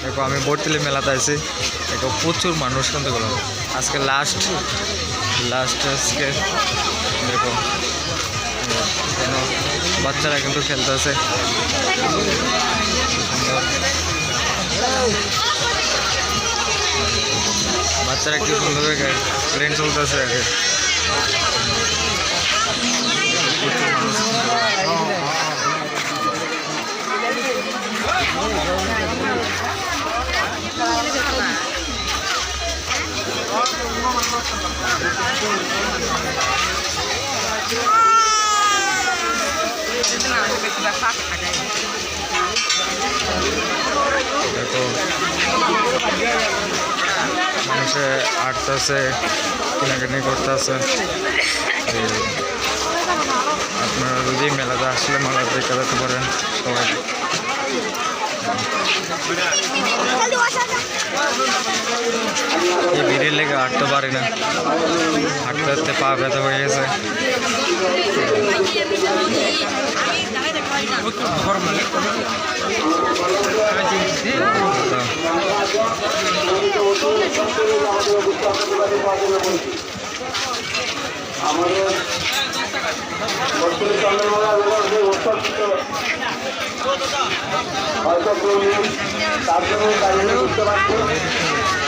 দেখো আমি বর্তিলি মেলাতে আছি, দেখো প্রচুর মানুষ কিন্তু গেল আজকে লাস্ট আজকে। দেখো কেন বাচ্চারা কিন্তু খেলতেছে, বাচ্চারা কি সুন্দর ট্রেন চলতেছে আগে। দেখো মানুষে আটতেছে, কেনাকাটি করতেছে। আপনারা যদি মেলাতে আসলে মেলা দেখে যেতে পারেন সবাই। এই ভিড়ের লেগে হাঁটতে পারি না, হাঁটতে হাঁটতে পা ব্যথা হয়ে গেছে।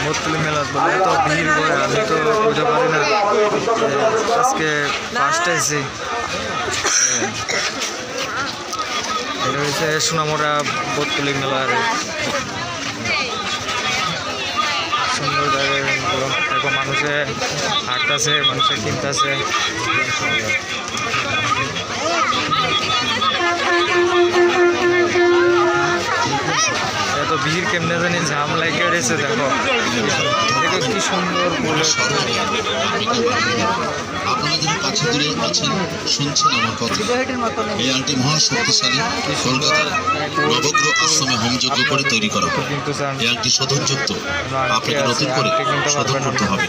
বর্তলি মেলা বলে তো ভিড় করে, আমি তো বুঝতে পারি না। আজকে ফার্স্ট আইসি, এটা হচ্ছে সোনামুড়া বর্তলি মেলার সুন্দর জায়গাগুলো। দেখো মানুষে হাঁটতেছে, মানুষে কিনতেছে। এত ভিড় কেমনে জানি জাম লাগে রয়েছে। দেখো দেখো কি সুন্দর বলে। আপনারা যারা কাছে দূরে আছেন শুনছেন আমার কথা, এই আংটি মহাশক্তিশালী কলকাতার নবগ্রহ আশ্রমে হোমযজ্ঞ করে তৈরি করা হয়। এই আংটি শোধনযুক্ত, আপনাকে নতুন করে শোধন করতে হবে।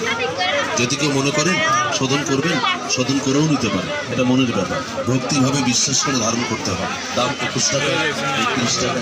যদি কেউ মনে করেন শোধন করবেন, শোধন করেও নিতে পারে, এটা মনের ব্যাপার। ভক্তিভাবে বিশ্বাস করে ধারণ করতে হবে। দাম 21 টাকা, 31 টাকা।